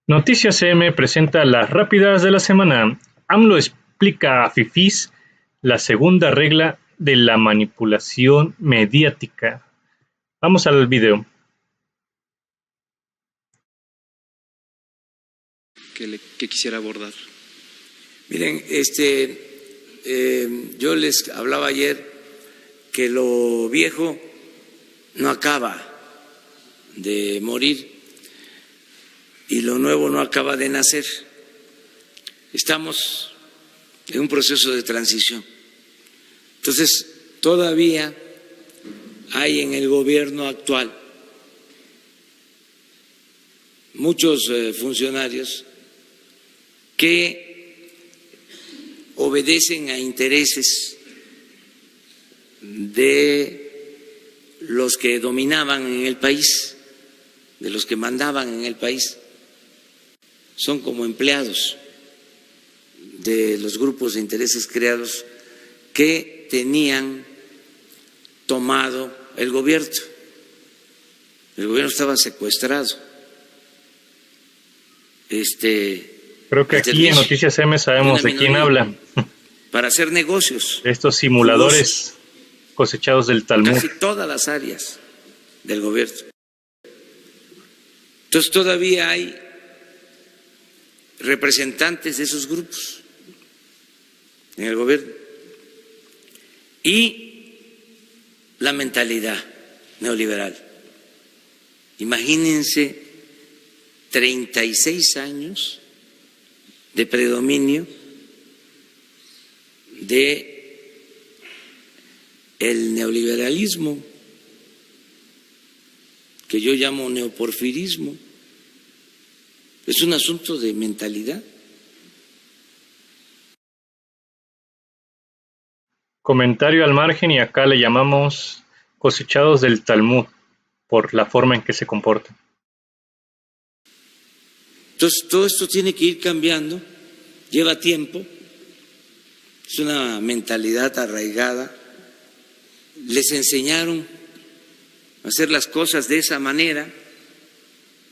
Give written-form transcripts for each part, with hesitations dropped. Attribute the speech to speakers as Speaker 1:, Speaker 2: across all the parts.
Speaker 1: Noticias CM presenta las rápidas de la semana. AMLO explica a fifís la segunda regla de la manipulación mediática. Vamos al video.
Speaker 2: Que quisiera abordar.
Speaker 3: Miren, yo les hablaba ayer que lo viejo no acaba de morir y lo nuevo no acaba de nacer. Estamos en un proceso de transición. Entonces, todavía hay en el gobierno actual muchos funcionarios que obedecen a intereses de los que dominaban en el país, de los que mandaban en el país. Son como empleados de los grupos de intereses creados que tenían tomado el gobierno. El gobierno estaba secuestrado.
Speaker 1: Creo que aquí en Noticias M sabemos de quién habla.
Speaker 3: Para hacer negocios.
Speaker 1: Estos simuladores cosechados del Talmud.
Speaker 3: Casi todas las áreas del gobierno. Entonces todavía hay representantes de esos grupos en el gobierno. Y la mentalidad neoliberal. Imagínense 36 años de predominio de el neoliberalismo, que yo llamo neoporfirismo. Es un asunto de mentalidad.
Speaker 1: Comentario al margen, y acá le llamamos cosechados del Talmud por la forma en que se comportan.
Speaker 3: Entonces, todo esto tiene que ir cambiando, lleva tiempo, es una mentalidad arraigada. Les enseñaron a hacer las cosas de esa manera,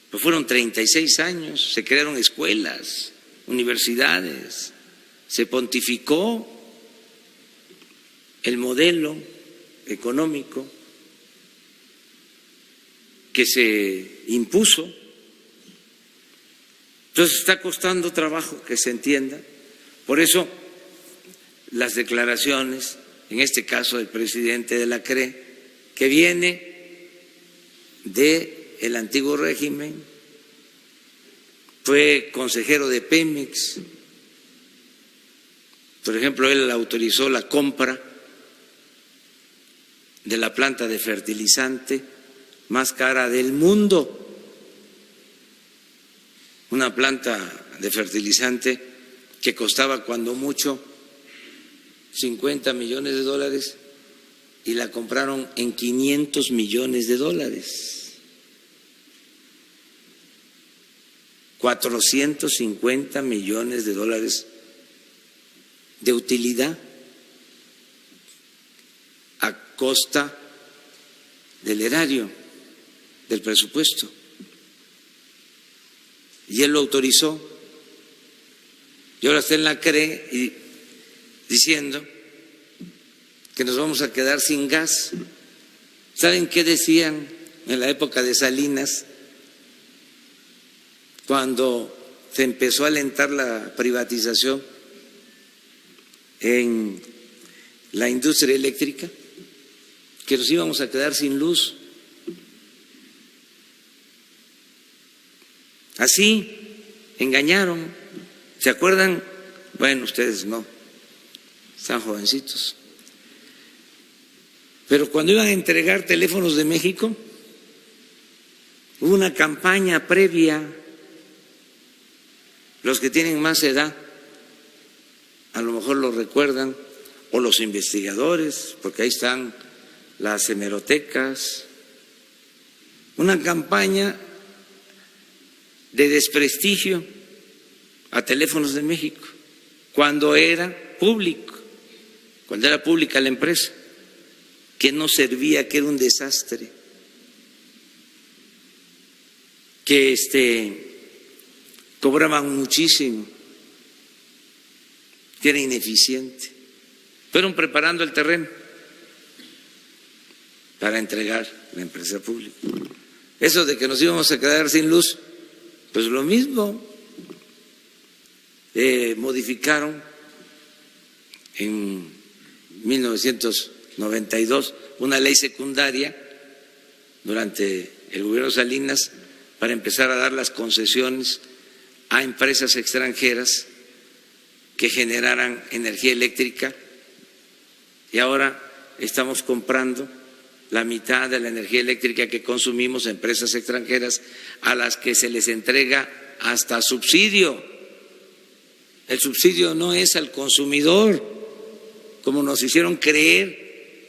Speaker 3: pues fueron 36 años, se crearon escuelas, universidades, se pontificó el modelo económico que se impuso. Entonces está costando trabajo que se entienda. Por eso las declaraciones, en este caso del presidente de la CRE, que viene del antiguo régimen, fue consejero de Pemex. Por ejemplo, él autorizó la compra de la planta de fertilizante más cara del mundo. Una planta de fertilizante que costaba cuando mucho 50 millones de dólares y la compraron en 500 millones de dólares. 450 millones de dólares de utilidad a costa del erario, del presupuesto. Y él lo autorizó. Y ahora está en la CRE y diciendo que nos vamos a quedar sin gas. ¿Saben qué decían en la época de Salinas, cuando se empezó a alentar la privatización en la industria eléctrica? Que nos íbamos a quedar sin luz. Así engañaron. ¿Se acuerdan? Bueno, ustedes no, están jovencitos. Pero cuando iban a entregar teléfonos de México, hubo una campaña previa. Los que tienen más edad a lo mejor lo recuerdan, o los investigadores, porque ahí están las hemerotecas. Una campaña de desprestigio a Teléfonos de México, cuando era público, cuando era pública la empresa, que no servía, que era un desastre, que cobraban muchísimo, que era ineficiente. Fueron preparando el terreno para entregar la empresa pública. Eso de que nos íbamos a quedar sin luz, pues lo mismo. Modificaron en 1992 una ley secundaria durante el gobierno de Salinas para empezar a dar las concesiones a empresas extranjeras que generaran energía eléctrica, y ahora estamos comprando la mitad de la energía eléctrica que consumimos a empresas extranjeras, a las que se les entrega hasta subsidio. El subsidio no es al consumidor, como nos hicieron creer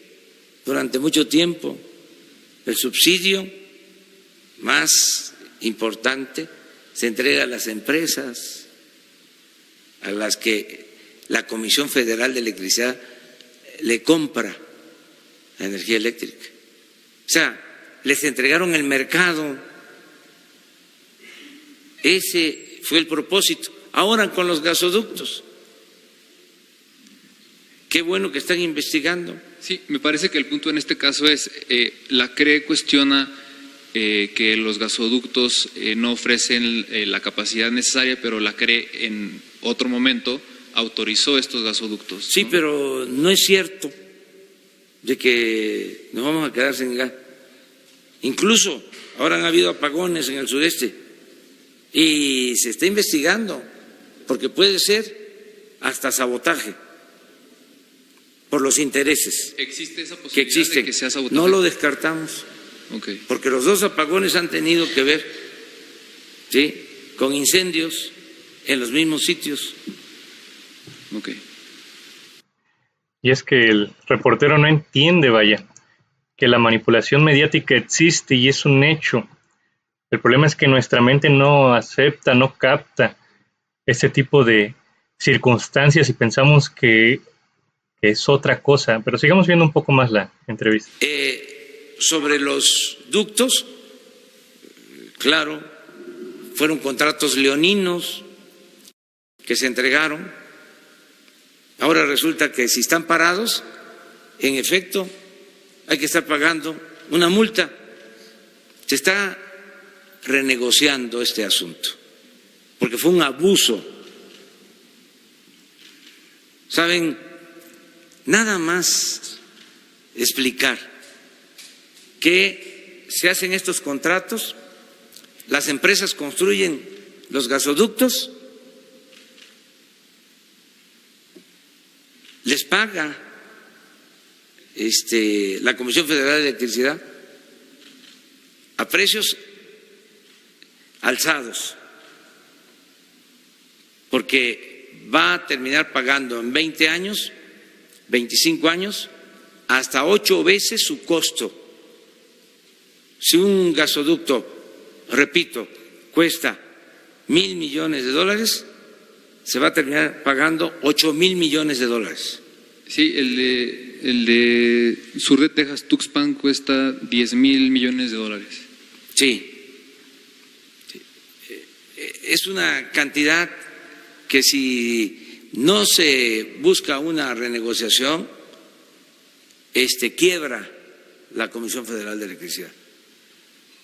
Speaker 3: durante mucho tiempo. El subsidio más importante se entrega a las empresas, a las que la Comisión Federal de Electricidad le compra la energía eléctrica. O sea, les entregaron el mercado. Ese fue el propósito. Ahora con los gasoductos, qué bueno que están investigando.
Speaker 2: Sí, me parece que el punto en este caso es, la CRE cuestiona que los gasoductos no ofrecen la capacidad necesaria, pero la CRE en otro momento autorizó estos gasoductos, ¿no?
Speaker 3: Sí, pero no es cierto de que nos vamos a quedar sin gas. Incluso ahora han habido apagones en el sureste y se está investigando, porque puede ser hasta sabotaje por los intereses
Speaker 2: ¿Existe esa
Speaker 3: que
Speaker 2: posibilidad
Speaker 3: existen.
Speaker 2: de que sea sabotaje?
Speaker 3: No lo descartamos,
Speaker 2: Okay.
Speaker 3: porque los dos apagones han tenido que ver, ¿sí?, con incendios en los mismos sitios.
Speaker 2: Okay.
Speaker 1: Y es que el reportero no entiende, vaya, que la manipulación mediática existe y es un hecho. El problema es que nuestra mente no acepta, no capta este tipo de circunstancias y pensamos que es otra cosa. Pero sigamos viendo un poco más la entrevista.
Speaker 3: Sobre los ductos, claro, fueron contratos leoninos que se entregaron. Ahora resulta que si están parados, en efecto, hay que estar pagando una multa. Se está renegociando este asunto, porque fue un abuso. ¿Saben? Nada más explicar que se hacen estos contratos, las empresas construyen los gasoductos, les paga la Comisión Federal de Electricidad a precios alzados, porque va a terminar pagando en 20 años, 25 años, hasta 8 veces su costo. Si un gasoducto, repito, cuesta $1,000 millones, se va a terminar pagando $8,000 millones.
Speaker 2: Sí, el de Sur de Texas, Tuxpan, cuesta $10,000 millones.
Speaker 3: Sí. Es una cantidad que si no se busca una renegociación, quiebra la Comisión Federal de Electricidad.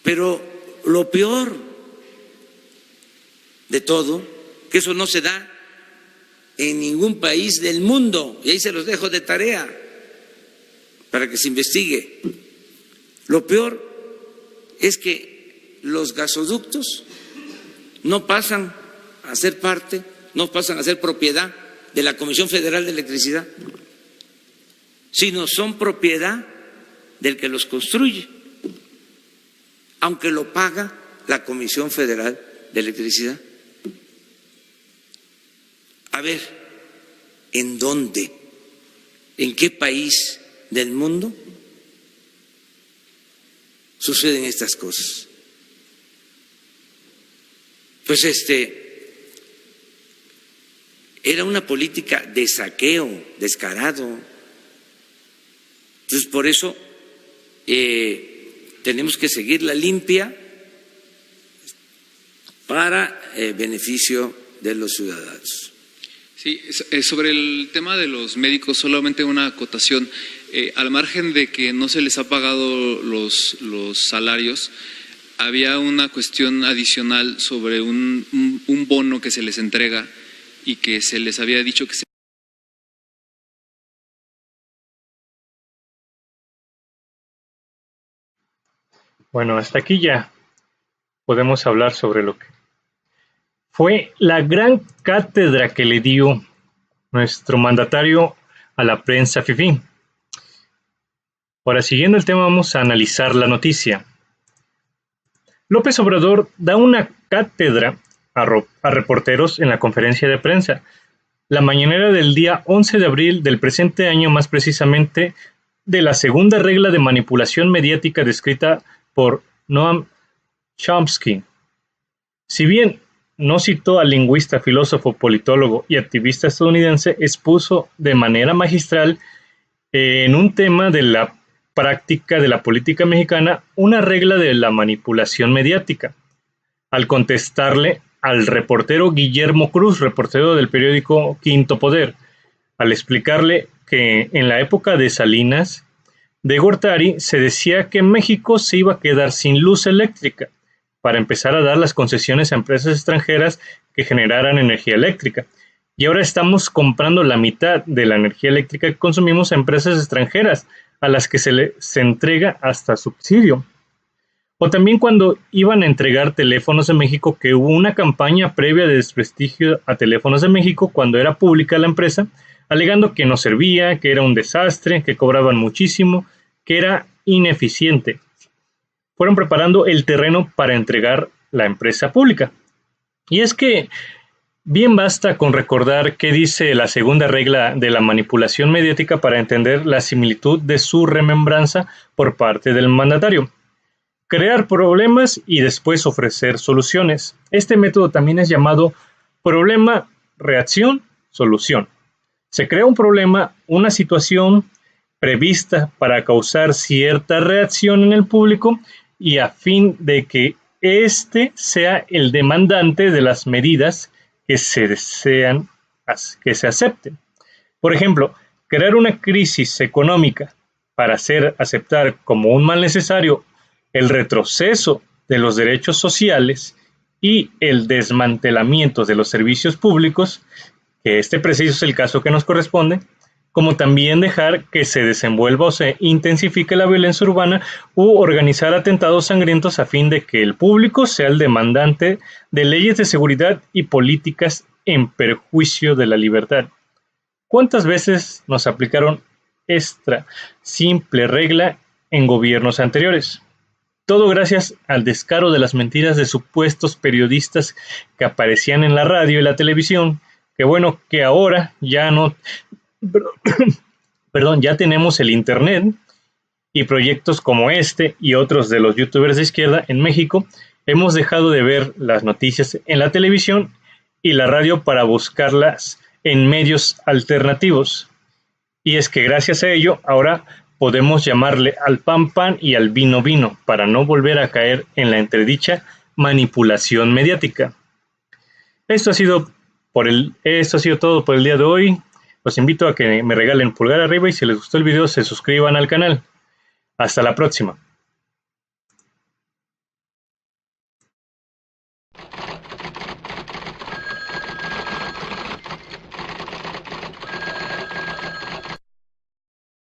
Speaker 3: Pero lo peor de todo, que eso no se da en ningún país del mundo, y ahí se los dejo de tarea para que se investigue. Lo peor es que los gasoductos no pasan a ser parte, no pasan a ser propiedad de la Comisión Federal de Electricidad, sino son propiedad del que los construye, aunque lo paga la Comisión Federal de Electricidad. A ver, ¿en dónde? ¿En qué país del mundo suceden estas cosas? Pues era una política de saqueo descarado. Entonces, por eso tenemos que seguir la limpia para beneficio de los ciudadanos.
Speaker 2: Sí, sobre el tema de los médicos, solamente una acotación. Al margen de que no se les ha pagado los salarios, había una cuestión adicional sobre un bono que se les entrega y que se les había dicho que se...
Speaker 1: Bueno, hasta aquí ya podemos hablar sobre lo que fue la gran cátedra que le dio nuestro mandatario a la prensa fifí. Ahora, siguiendo el tema, vamos a analizar la noticia. López Obrador da una cátedra a reporteros en la conferencia de prensa. La mañanera del día 11 de abril del presente año, más precisamente de la segunda regla de manipulación mediática descrita por Noam Chomsky. Si bien no citó al lingüista, filósofo, politólogo y activista estadounidense, expuso de manera magistral en un tema de la práctica de la política mexicana una regla de la manipulación mediática. Al contestarle al reportero Guillermo Cruz, reportero del periódico Quinto Poder, al explicarle que en la época de Salinas de Gortari se decía que México se iba a quedar sin luz eléctrica para empezar a dar las concesiones a empresas extranjeras que generaran energía eléctrica. Y ahora estamos comprando la mitad de la energía eléctrica que consumimos a empresas extranjeras, a las que se les entrega hasta subsidio. O también cuando iban a entregar Teléfonos de México, que hubo una campaña previa de desprestigio a Teléfonos de México cuando era pública la empresa, alegando que no servía, que era un desastre, que cobraban muchísimo, que era ineficiente. Fueron preparando el terreno para entregar la empresa pública. Y es que bien basta con recordar qué dice la segunda regla de la manipulación mediática para entender la similitud de su remembranza por parte del mandatario. Crear problemas y después ofrecer soluciones. Este método también es llamado problema, reacción, solución. Se crea un problema, una situación prevista para causar cierta reacción en el público y a fin de que éste sea el demandante de las medidas que se desean que se acepten. Por ejemplo, crear una crisis económica para hacer aceptar como un mal necesario el retroceso de los derechos sociales y el desmantelamiento de los servicios públicos, que este preciso es el caso que nos corresponde, como también dejar que se desenvuelva o se intensifique la violencia urbana u organizar atentados sangrientos a fin de que el público sea el demandante de leyes de seguridad y políticas en perjuicio de la libertad. ¿Cuántas veces nos aplicaron esta simple regla en gobiernos anteriores? Todo gracias al descaro de las mentiras de supuestos periodistas que aparecían en la radio y la televisión, que bueno, que ahora ya no... Perdón, ya tenemos el internet y proyectos como este y otros de los youtubers de izquierda en México. Hemos dejado de ver las noticias en la televisión y la radio para buscarlas en medios alternativos. Y es que gracias a ello ahora podemos llamarle al pan pan y al vino vino para no volver a caer en la entredicha manipulación mediática. Esto ha sido todo por el día de hoy. Los invito a que me regalen pulgar arriba y si les gustó el video se suscriban al canal. Hasta la próxima.